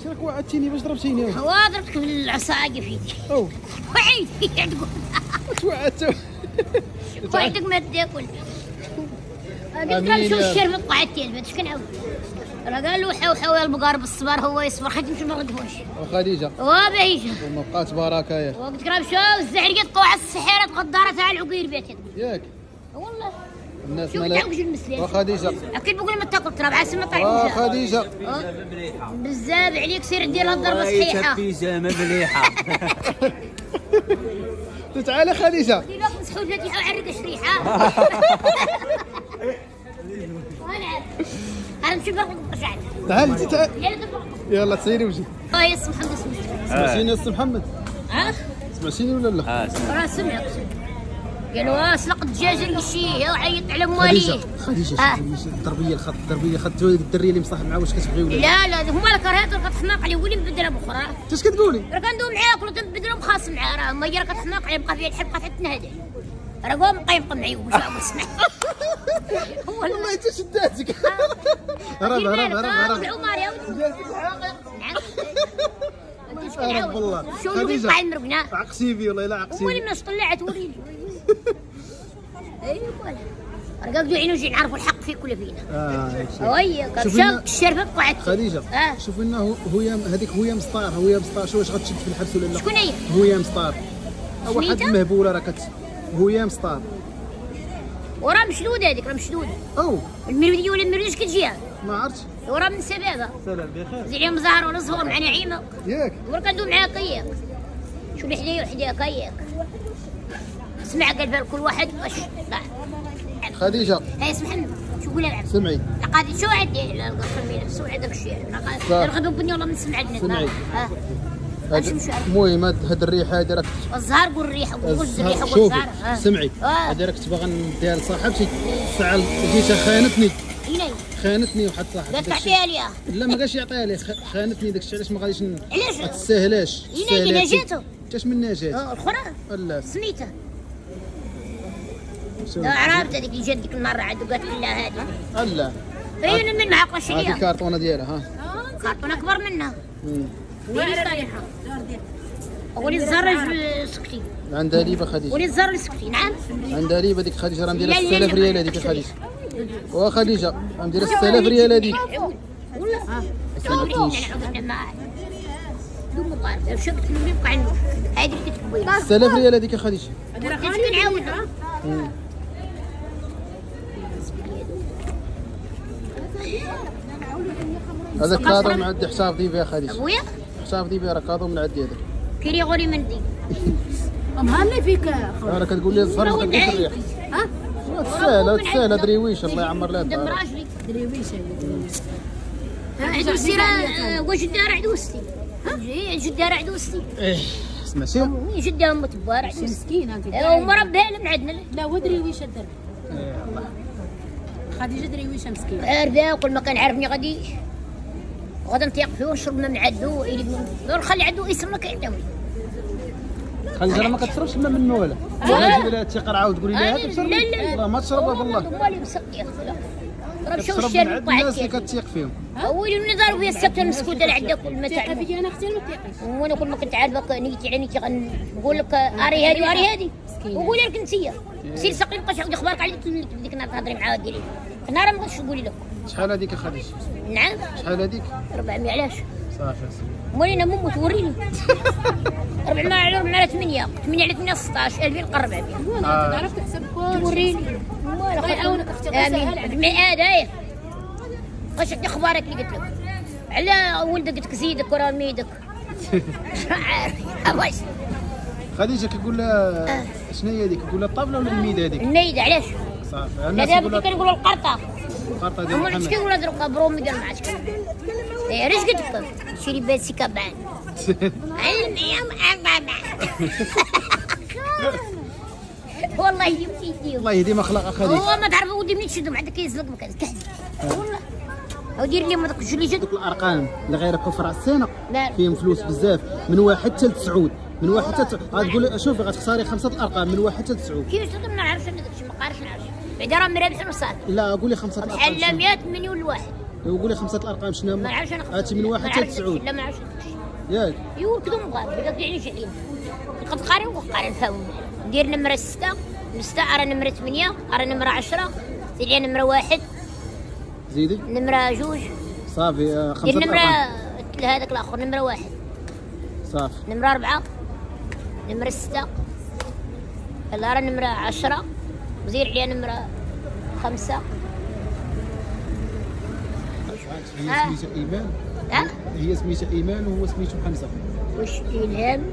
راك وعدتيني باش ضربتيني. هو ضربتك بالعصايه في يدي. او وعيد تقول توعدت. وعدك ما تاكل. قلت له شو الشرب قعدتي البنت اش كنعاود. راه قال له حاول المقارب الصبر هو يصبر خايف يمشي ما غدوش. وخديجه وبعيشه وما بقات بركه ياك. وقلت لك مشاو الزهريات طوع السحيرات غدارة تاع العقير بيتي. ياك والله الناس مالها مالها. وخديجه اكيد بقول ما تاكل ترى بعد ما طلع وخديجه بزاف عليك سير دير الضربه صحيحه. بيجامه مليحه. تعالي خديجه. دير لك مسحوج لا تيحاول يعرق شريحه. انا نمشي نفرق القشعر. تعال انت تعال. يلا تسيري وجهي. يا اسم محمد اسمه. سمعتيني يا محمد؟ سمعتيني ولا لا؟ راه سمعك. قالوا اسلق الدجاج شي وعيط على مواليه. خديجه الضربيه الخط الدريه اللي مصاحب معاه واش كتبغي ولا لا هما الكرهات راه كتحماق عليه ولي مبدله بخرى. اش كتقولي؟ راه كندوي معاك ولا تنبدلو بخاص معاه راه ما هي راه كتحماق عليه بقى فيها الحب بقات تنهدى. راه قوم بقى يبقى معي وجا وسمع. والله انت شداتك. هرب عمر يا ولدي. هرب والله. خديجه عقسي في والله لا عقسي. ولي الناس طلعت وريني. ايوا راه قالوا عينو جي نعرفوا الحق فيك ولا فينا. وهي كتشاف الشرفه قعدت. خديجه شوف انه هذيك هويه مسطار شو واش غتشد في الحبس ولا لا؟ شكون هي؟ هويه مسطار. واحد المهبوله راه هويه مسطار. وراه مشدوده هذيك راه مشدوده. او المروديه ولا المروديه كتجيها؟ ما عرفتش. وراه من سبابه. سلام بخير. زعيم زهر ولا صغر مع نعيمه. ياك. وراه كندوي معاها كياك. شو اللي حدايا وحدايا كياك. اسمع قال كل واحد واش طلع. خديجه. هاي محمد شو قولها لعب. سمعي. قاعد شو عندي على القصر مينا سوى هذاك الشيء. الغدو بني والله من سمع البنات. سمعي. المهم هاد الريحه هادي راك الزهر قول الريحه قول الريحه قول الزهر. سمعي هادي راك تبغى نديها لصاحبتي الساعه جيتها خانتني. خانتني واحد صاحبي. قالت تعطيها ليها. لا ما قالش يعطيها لي خانتني داك الشيء علاش ما غاديش علاش؟ ما تستاهلاش. نجاتو. اش من نجات؟ الاخرى لا سميتها. عرفت هذيك اللي جات ديك النهار عاد قالت لي لا هذه. لا اي انا من معاق شريها. هذه الكرتونه ديالها كرتونه اكبر منها. وين صالحه؟ ولي الزرج سكتي. عندها ليبه خديجه. ولي الزرج سكتي نعم. عندها ليبه ديك خديجه راه مديرها 6000 ريال هذيك خديجه. وخديجه راه مديرها 6000 ريال هذيك. والله دوم مقارب شفت اللي يبقى عنده هذه اللي كتبغي 6000 ريال هذيك خديجه. كنعاودها. هذا كادو من عندي حساب ديبي يا خديجه. ابويا حساب ديبي راه كادو من عندي هذاك. كيري غوري مندي. مهلا فيك راه كتقول لي الزهر ما كتقولش الريح. تسهل درويش الله يعمر لها دم راجلي درويش عندو سيره واش الدار عدوستي. جدار عدوستي. سمعتي؟ جدها ام تبار شي مسكينه انت. ومربيها من عندنا. لا هو درويش الدرب. خديجه درويشه مسكينه. عارفه وكل ما كان عارفني غدا نطيق فيه ونشرب من عدو نخلي عدو اسم ما كيعطيوني. خديجه راه ما كتشربش الماء منه ولا؟ ولا تجيبي لها التيقه عاود تقولي لها هذا تشرب. لا ما تشربها بالله. والله مسقي راه مشاو تشرب من عند الناس اللي كتيق فيهم. ويلي اللي ضارب فيا السكته المسكوته اللي عندك كل ما تيقي فيا انا اختي ما تيقيش. وانا كل ما كنت عارفك نيتي على نيتي نقول لك اري هذه واري هذه وقولي لك انت سير سقي بقاش عاودي اخبارك عليك ديك النهار تهضري معاها ديري انا ما بغيتش نقول لك. شحال هذيك يا خديجه؟ نعم شحال هذيك؟ 400 علاش؟ صافي مولينا مو توريني 400 على 8 على 8 16 2400. انت تعرف تحسب كل توريني الله يعاونك اختي سهل 100 داير واش عندي اخبارك اللي قلت لك على ولدك قلت لك زيدك وراه ميدك. واش خديجه كيقول لها شنو هي هذيك؟ كيقول لها الطابله ولا الميده هذيك؟ الميده علاش؟ صافي الناس كنقولوا القرطه. القرطه ديال محمد اش كيقولوا هذوك برومي ديال معاش. علاش قلت لك شري باسي كابان علم ايام والله يهديك الله يهدي مخلقه خديجه. هو ما تعرف ودي منين تشدهم عندك يزلق مكان كحل والله. ودير لي هذاك الجلي جد. دوك الارقام اللي غيربحوا في راس السنه لا. فيهم فلوس بزاف من 1 حتى ل 9. من 1 حتى غتقول شوفي غتخسري 5 الارقام من 1 حتى 9. كيفاش ما نعرفش انا داكشي ما قارش نعرف بعدا راه مرابح وصافي. لا قولي 5 الارقام. بحال 100 مليون لواحد. وقول لي 5 الارقام شنو ما هما؟ نعرفش انا هاتي من 1 حتى 9. لا ما نعرفش. ياك يو كذا مغار بدك يعني شعين قد قارن وقارن فاهم. ندير نمرة 6 من 6 أرى نمرة 8 أرى نمرة 10 زيد نمرة 1 زيدي نمرة 2 صافي 5 دير نمرة الارقام هذاك الآخر نمرة 1 صافي نمرة 4 نمرة 6 يلا أرى نمرة 10 وزيد عليها نمرة 5. هي سميتها ايمان. هي سميتها ايمان وهو سميتو حمزه. وش إلهام؟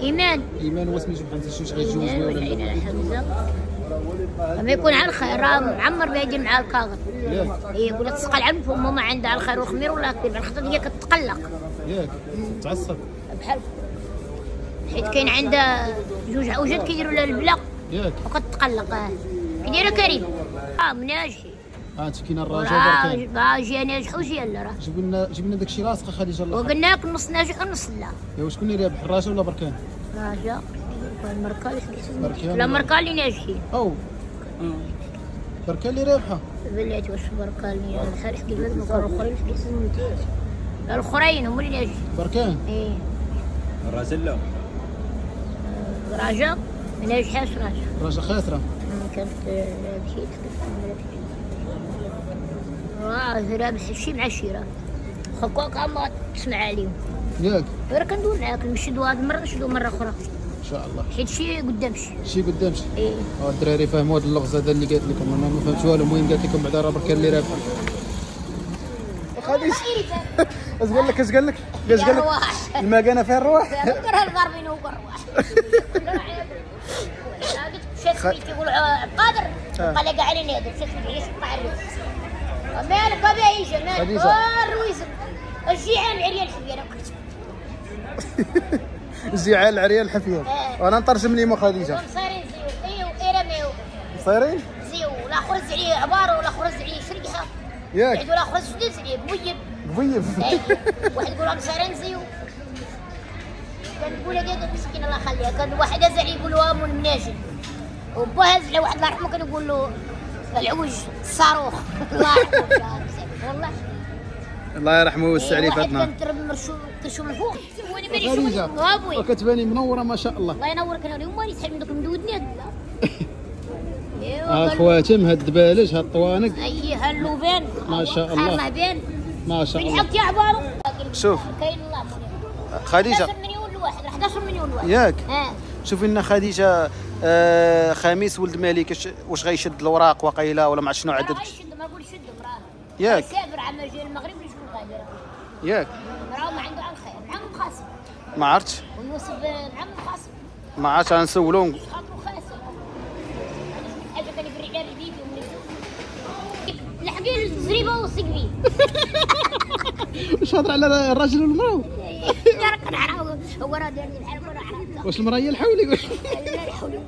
ايمان هو سميتو حمزه. شوش غيتجوز ولا حمزه لما يكون على الخير راه معمر بيجي مع الكاغر. يقول لك تسقى العنب وماما عندها على الخير والخمير ولا كبير الخطه هي كتقلق ياك تعصب بحال حيت كاين عندها 2 عوجات كيديروا لها البلا ياك وكتقلق. كي دايره كريم مناجحي هانت كاين الرجاء بركان جا ناجح وجا لا راه جيب لنا داكشي لاصقه خديجه الله وقلنا لك النص ناجح والنص لا. ايوا شكون اللي رابح الرجاء ولا بركان؟ رجاء المركا بركان لا مركا اللي ناجحين او بركان اللي رابحه بلاتي. واش بركان اللي بحال حكي لك الاخرين في احسن ممتاز الاخرين هما اللي ناجحين بركان. ايه الراجل لا رجاء ما ناجحاش الرجاء خاسره كانت مشيت رابح شي مع الشيرة خكوك عما تسمع عليهم ياك راه كندوي معاك نشدو هاد المره نشدو مره اخرى ان شاء الله حيت شي قدامش شي قدامش. ايه الدراري فهموا هذا اللغز هذا اللي قالت لكم انا ما فهمتش والو. المهم قالت لكم بعدا راه بركان اللي رابحه. خديش اش قال لك المكانه فيها الرواح. كره الغربين هو الرواح شات كيقولوا قادر قال لك علي نادر شات العيش قاعد مالك هذا يجي مالك الرويزم الجيعان العريان الحفيان الجيعان العريان الحفيان وانا نترجم لي خديجه صايرين زيو ايوا ايرميو صايرين زيو لا خرج عليه عباره ولا خرج عليه شرقحه ياك ولا خرج جديد عليه بويب واحد يقول لهم صايرين زيو كنقول هذا مسكين الله يخليها كان واحد هزع يقولوا ام المناجل وبا هز على واحد الله يرحمه كان يقول له العوج الصاروخ الله يرحمه والله الله يرحمه ويوسع عليه فاتنا. كان ترب مرشو كنشوف من فوق وانا ماني خديجه وكتباني منوره ما شاء الله. الله ينورك انا اليوم ماني تحب من دوك المدودنيات خواتم هاد الدبالج هاد الطوانق اي هاللوبان ما شاء الله ما شاء الله. بالحق يا عبارو شوف كاين الله خديجه 11 مليون لواحد 11 مليون لواحد ياك شوفي لنا خديجه خميس ولد مالك واش غيشد الوراق وقيله ولا مع شنو عدد؟ ما نقول شد مراه ياك سافر عما جا المغرب شكون غادر ياك مراه ما عنده على الخير معاه مقاسم ما عرفتش ويوسف معاه مقاسم ما عرفتش غنسولو خاطرو خاسر حاجه كان يفرع على البيبي لحقي الزريبه والسقبي واش هضر على الراجل والمراه؟ يا راك نعرفو هو راه دارني بحال كون عرفتها واش المراه هي الحولي؟ لا الحولي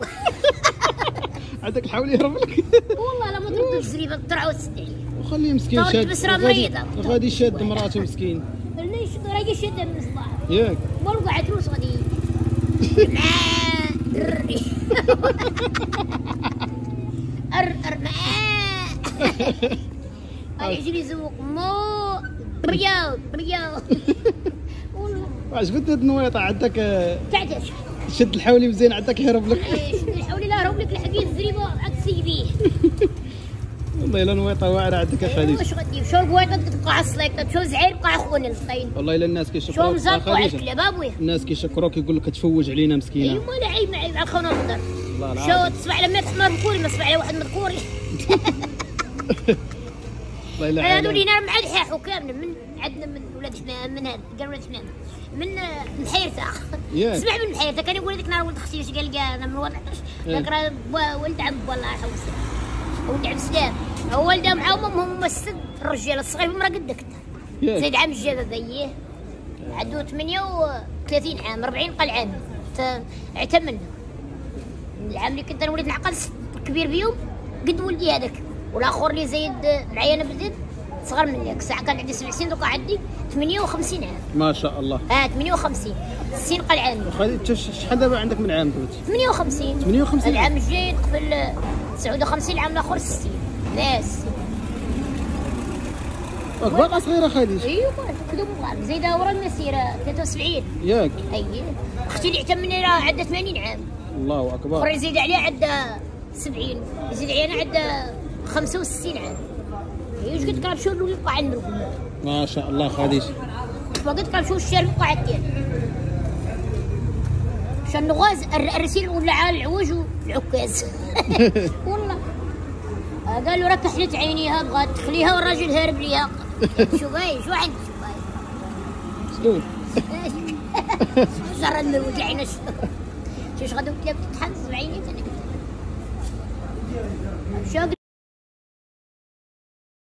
عندك الحولي يهرب لك والله لا ما ضربت الزريبه طلع وتسدعي وخليه مسكين شاد بس راه مريضه غادي شاد مراته مسكين لا يشد راه شاده من الصباح ياك والو قاعد روس غادي يجري يزوق مو رياض عجبتني هاد النويطه عندك تعتاش شد الحولي مزيان عندك يهرب لك شد الحولي لا هرب لك لحقي الزريبه عاد تسيبيه والله الا نويطه واعره عندك يا خديجه. واش غدير شو البوايطه تبقى السليكه شو زعير بقى خونا الفقين والله الا الناس كيشكروك شو مزرقوا على الكلاب ابويا الناس كيشكروك يقول لك تفوج علينا مسكينه. ايوا لا عيب معايب على خونا الخضر الله العظيم شو تسمع لما تسمع مذكوري ما تسمع على واحد مذكوري الله يلا هادو اللي نار مع الحاحو كامل من عندنا من ولاد حمام من هذا قال ولاد حمام من محيرته سمع من محيرته كان يقول هذيك نهار ولد اختي واش قال انا من 14 ذاك راه ولد عم الله يرحمه ولد عبد السلام هو ولده معاهم امهم السد الرجال الصغير بمرا قدك زيد عام الجابه بيه عنده 38 عام 40 قال عام اعتمنا العام اللي كنت انا وليت نعقل كبير بيهم قد ولدي هذاك والاخر اللي زايد معايا انا بديت صغر مني الساعه كان عندي 7 سنين دوكا عندي 58 عام ما شاء الله 58 60 قال عامي خديت شحال دابا عندك من عام دابا 58 العام الجاي قبل 59 العام الاخر 60 ناس باقا صغيره خالي. ايوا كذا مغار زايده ورا المسيره 73. ياك اييه اختي اللي عتمني راه عندها 80 عام. الله اكبر. اخرى يزيد عليها عندها 70 يزيد عليها عندها 65 عام. هي واش قلت لك راه مشاو نولي القاعه نروحو. ما شاء الله خديجه. فقلت لك نمشيو نشري القاعه ديالنا. عشان نغاز الرسيل ولا عال العوج والعكاز. والله قالوا راه كحلت عينيها بغات تخليها والراجل هارب ليها. شو باي شو عندك شو باي؟ شنو؟ جرى المروج عينا شو غادي تحس بعينيك انا.